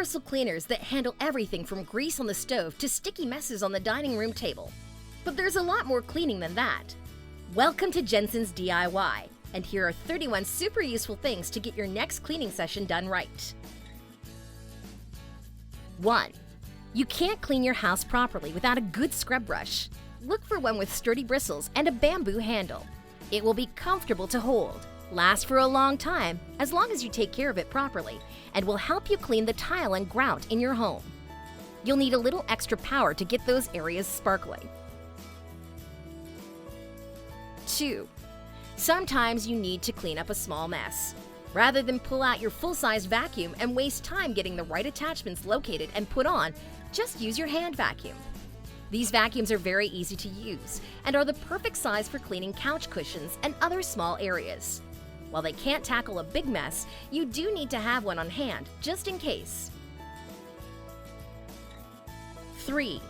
universal cleaners that handle everything from grease on the stove to sticky messes on the dining room table. But there's a lot more cleaning than that. Welcome to Jensen's DIY, and here are 31 super useful things to get your next cleaning session done right. 1. You can't clean your house properly without a good scrub brush. Look for one with sturdy bristles and a bamboo handle. It will be comfortable to hold, last for a long time as long as you take care of it properly, and will help you clean the tile and grout in your home. You'll need a little extra power to get those areas sparkling. 2. Sometimes you need to clean up a small mess. Rather than pull out your full-sized vacuum and waste time getting the right attachments located and put on, just use your hand vacuum. These vacuums are very easy to use and are the perfect size for cleaning couch cushions and other small areas. While they can't tackle a big mess, you do need to have one on hand, just in case. 3.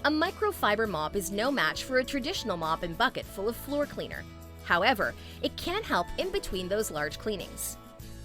A microfiber mop is no match for a traditional mop and bucket full of floor cleaner. However, it can help in between those large cleanings.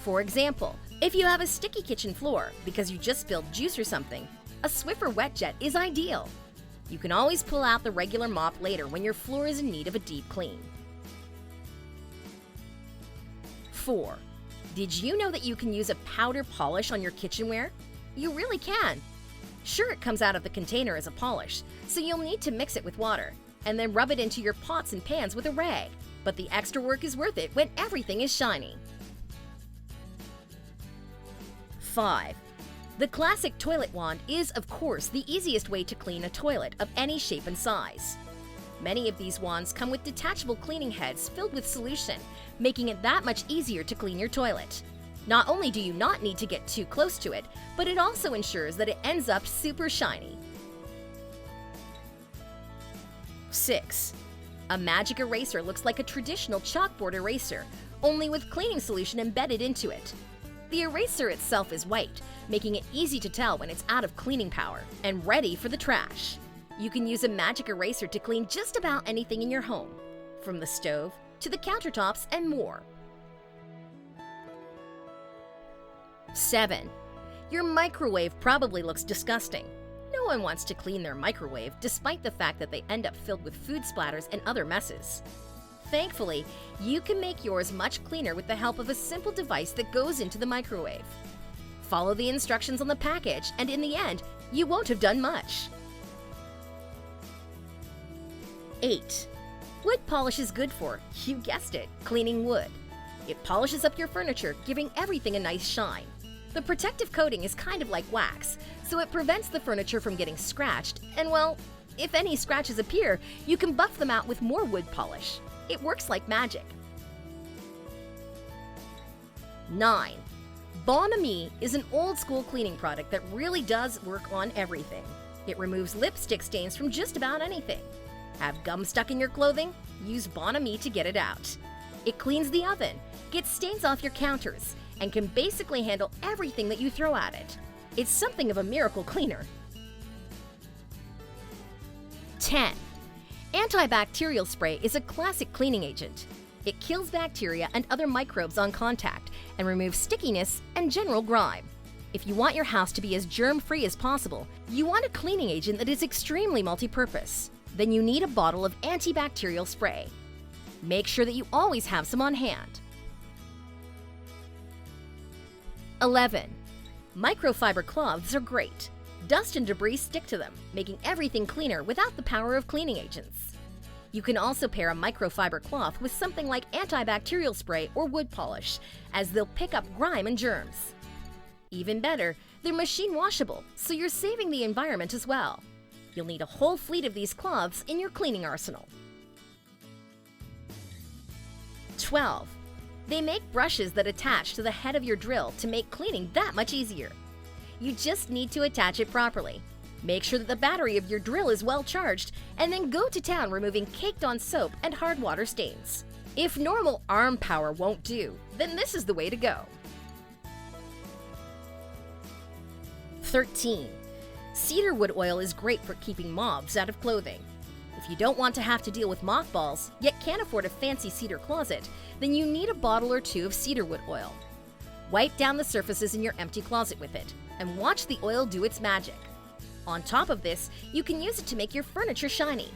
For example, if you have a sticky kitchen floor because you just spilled juice or something, a Swiffer wet jet is ideal. You can always pull out the regular mop later when your floor is in need of a deep clean. 4. Did you know that you can use a powder polish on your kitchenware? You really can. Sure, it comes out of the container as a polish, so you'll need to mix it with water, and then rub it into your pots and pans with a rag. But the extra work is worth it when everything is shiny. 5. The classic toilet wand is, of course, the easiest way to clean a toilet of any shape and size. Many of these wands come with detachable cleaning heads filled with solution, making it that much easier to clean your toilet. Not only do you not need to get too close to it, but it also ensures that it ends up super shiny. 6. A magic eraser looks like a traditional chalkboard eraser, only with cleaning solution embedded into it. The eraser itself is white, making it easy to tell when it's out of cleaning power and ready for the trash. You can use a magic eraser to clean just about anything in your home, from the stove to the countertops and more. 7. Your microwave probably looks disgusting. No one wants to clean their microwave despite the fact that they end up filled with food splatters and other messes. Thankfully, you can make yours much cleaner with the help of a simple device that goes into the microwave. Follow the instructions on the package, and in the end, you won't have done much. 8. Wood polish is good for, you guessed it, cleaning wood. It polishes up your furniture, giving everything a nice shine. The protective coating is kind of like wax, so it prevents the furniture from getting scratched, and well, if any scratches appear, you can buff them out with more wood polish. It works like magic. 9. Bonhomie is an old-school cleaning product that really does work on everything. It removes lipstick stains from just about anything. Have gum stuck in your clothing? Use Bonhomie to get it out. It cleans the oven, gets stains off your counters, and can basically handle everything that you throw at it. It's something of a miracle cleaner. 10. Antibacterial Spray is a classic cleaning agent. It kills bacteria and other microbes on contact and removes stickiness and general grime. If you want your house to be as germ-free as possible, you want a cleaning agent that is extremely multi-purpose. Then you need a bottle of antibacterial spray. Make sure that you always have some on hand. 11. Microfiber cloths are great. Dust and debris stick to them, making everything cleaner without the power of cleaning agents. You can also pair a microfiber cloth with something like antibacterial spray or wood polish, as they'll pick up grime and germs. Even better, they're machine washable, so you're saving the environment as well. You'll need a whole fleet of these cloths in your cleaning arsenal. 12. They make brushes that attach to the head of your drill to make cleaning that much easier. You just need to attach it properly. Make sure that the battery of your drill is well charged, and then go to town removing caked-on soap and hard water stains. If normal arm power won't do, then this is the way to go. 13. Cedar Wood Oil is great for keeping moths out of clothing. If you don't want to have to deal with mothballs, yet can't afford a fancy cedar closet, then you need a bottle or two of Cedar Wood Oil. Wipe down the surfaces in your empty closet with it, and watch the oil do its magic. On top of this, you can use it to make your furniture shiny.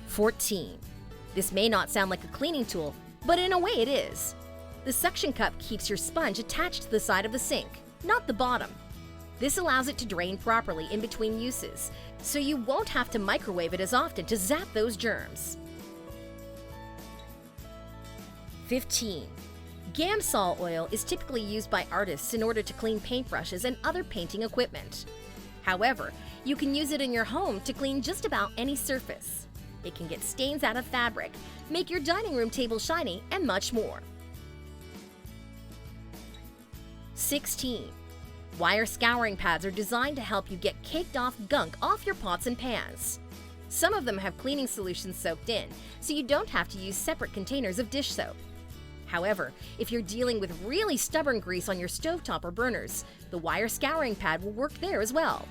14. This may not sound like a cleaning tool, but in a way it is. The suction cup keeps your sponge attached to the side of the sink, not the bottom. This allows it to drain properly in between uses, so you won't have to microwave it as often to zap those germs. 15. Glosol oil is typically used by artists in order to clean paintbrushes and other painting equipment. However, you can use it in your home to clean just about any surface. It can get stains out of fabric, make your dining room table shiny, and much more. 16. Wire scouring pads are designed to help you get caked off gunk off your pots and pans. Some of them have cleaning solutions soaked in, so you don't have to use separate containers of dish soap. However, if you're dealing with really stubborn grease on your stovetop or burners, the wire scouring pad will work there as well.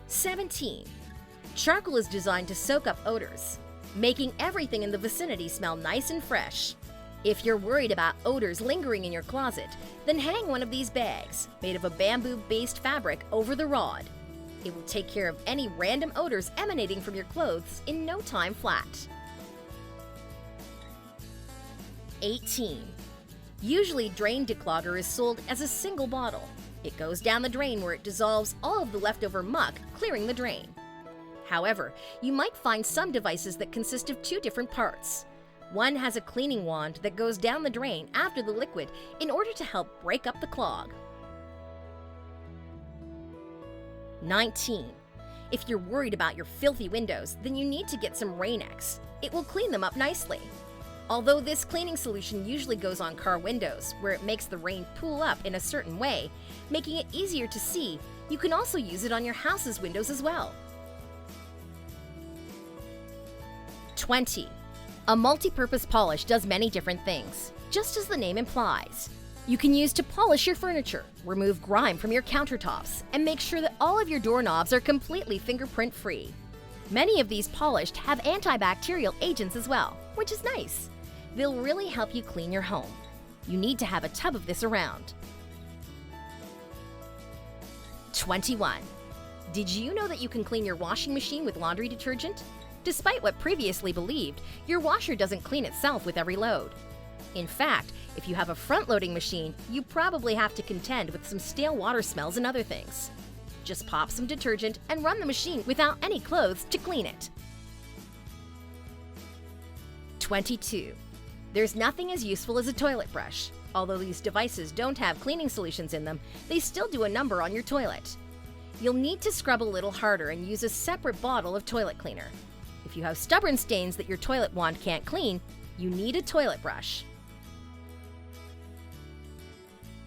17. Charcoal is designed to soak up odors, making everything in the vicinity smell nice and fresh. If you're worried about odors lingering in your closet, then hang one of these bags, made of a bamboo-based fabric, over the rod. It will take care of any random odors emanating from your clothes in no time flat. 18. Usually, drain declogger is sold as a single bottle. It goes down the drain where it dissolves all of the leftover muck, clearing the drain. However, you might find some devices that consist of two different parts. One has a cleaning wand that goes down the drain after the liquid in order to help break up the clog. 19. If you're worried about your filthy windows, then you need to get some RainX. It will clean them up nicely. Although this cleaning solution usually goes on car windows, where it makes the rain pool up in a certain way, making it easier to see, you can also use it on your house's windows as well. 20. A multi-purpose polish does many different things, just as the name implies. You can use to polish your furniture, remove grime from your countertops, and make sure that all of your doorknobs are completely fingerprint-free. Many of these polished have antibacterial agents as well, which is nice. They'll really help you clean your home. You need to have a tub of this around. 21. Did you know that you can clean your washing machine with laundry detergent? Despite what previously believed, your washer doesn't clean itself with every load. In fact, if you have a front-loading machine, you probably have to contend with some stale water smells and other things. Just pop some detergent and run the machine without any clothes to clean it. 22. There's nothing as useful as a toilet brush. Although these devices don't have cleaning solutions in them, they still do a number on your toilet. You'll need to scrub a little harder and use a separate bottle of toilet cleaner. If you have stubborn stains that your toilet wand can't clean, you need a toilet brush.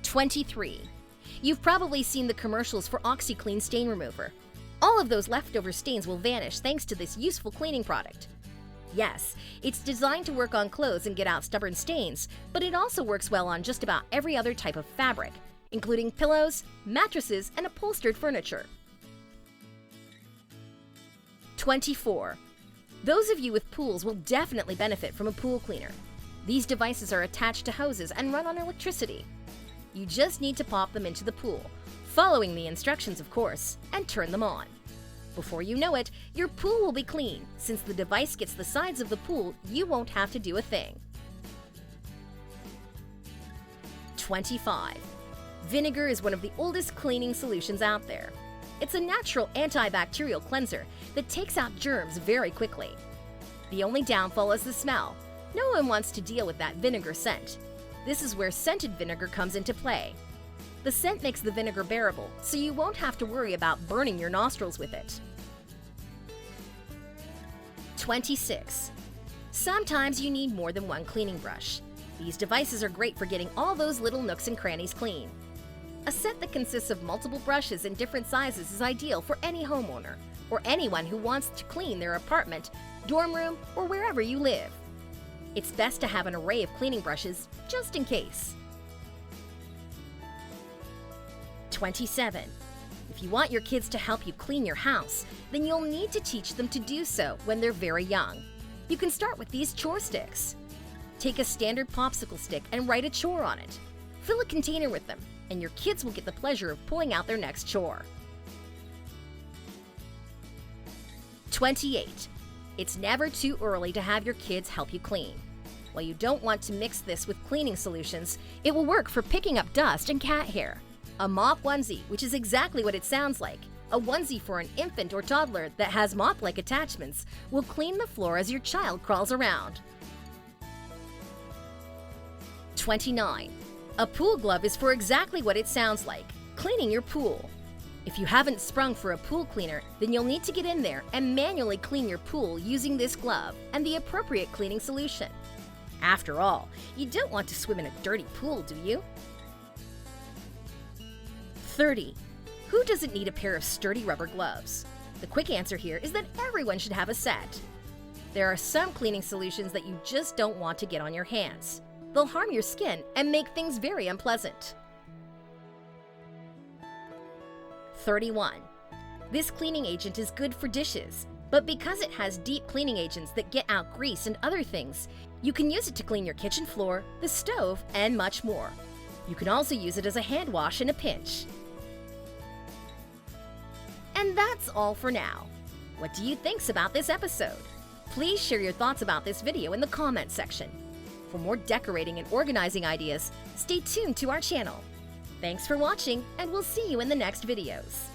23. You've probably seen the commercials for OxyClean stain remover. All of those leftover stains will vanish thanks to this useful cleaning product. Yes, it's designed to work on clothes and get out stubborn stains, but it also works well on just about every other type of fabric, including pillows, mattresses, and upholstered furniture. 24. Those of you with pools will definitely benefit from a pool cleaner. These devices are attached to hoses and run on electricity. You just need to pop them into the pool, following the instructions of course, and turn them on. Before you know it, your pool will be clean. Since the device gets the sides of the pool, you won't have to do a thing. 25. Vinegar is one of the oldest cleaning solutions out there. It's a natural antibacterial cleanser that takes out germs very quickly. The only downfall is the smell. No one wants to deal with that vinegar scent. This is where scented vinegar comes into play. The scent makes the vinegar bearable, so you won't have to worry about burning your nostrils with it. 26. Sometimes you need more than one cleaning brush. These devices are great for getting all those little nooks and crannies clean. A set that consists of multiple brushes in different sizes is ideal for any homeowner or anyone who wants to clean their apartment, dorm room, or wherever you live. It's best to have an array of cleaning brushes just in case. 27. If you want your kids to help you clean your house, then you'll need to teach them to do so when they're very young. You can start with these chore sticks. Take a standard popsicle stick and write a chore on it. Fill a container with them, and your kids will get the pleasure of pulling out their next chore. 28. It's never too early to have your kids help you clean. While you don't want to mix this with cleaning solutions, it will work for picking up dust and cat hair. A mop onesie, which is exactly what it sounds like, a onesie for an infant or toddler that has mop-like attachments, will clean the floor as your child crawls around. 29. A pool glove is for exactly what it sounds like, cleaning your pool. If you haven't sprung for a pool cleaner, then you'll need to get in there and manually clean your pool using this glove and the appropriate cleaning solution. After all, you don't want to swim in a dirty pool, do you? 30. Who doesn't need a pair of sturdy rubber gloves? The quick answer here is that everyone should have a set. There are some cleaning solutions that you just don't want to get on your hands. They'll harm your skin and make things very unpleasant. 31. This cleaning agent is good for dishes, but because it has deep cleaning agents that get out grease and other things, you can use it to clean your kitchen floor, the stove, and much more. You can also use it as a hand wash in a pinch. And that's all for now. What do you think about this episode? Please share your thoughts about this video in the comments section. For more decorating and organizing ideas, stay tuned to our channel. Thanks for watching, and we'll see you in the next videos.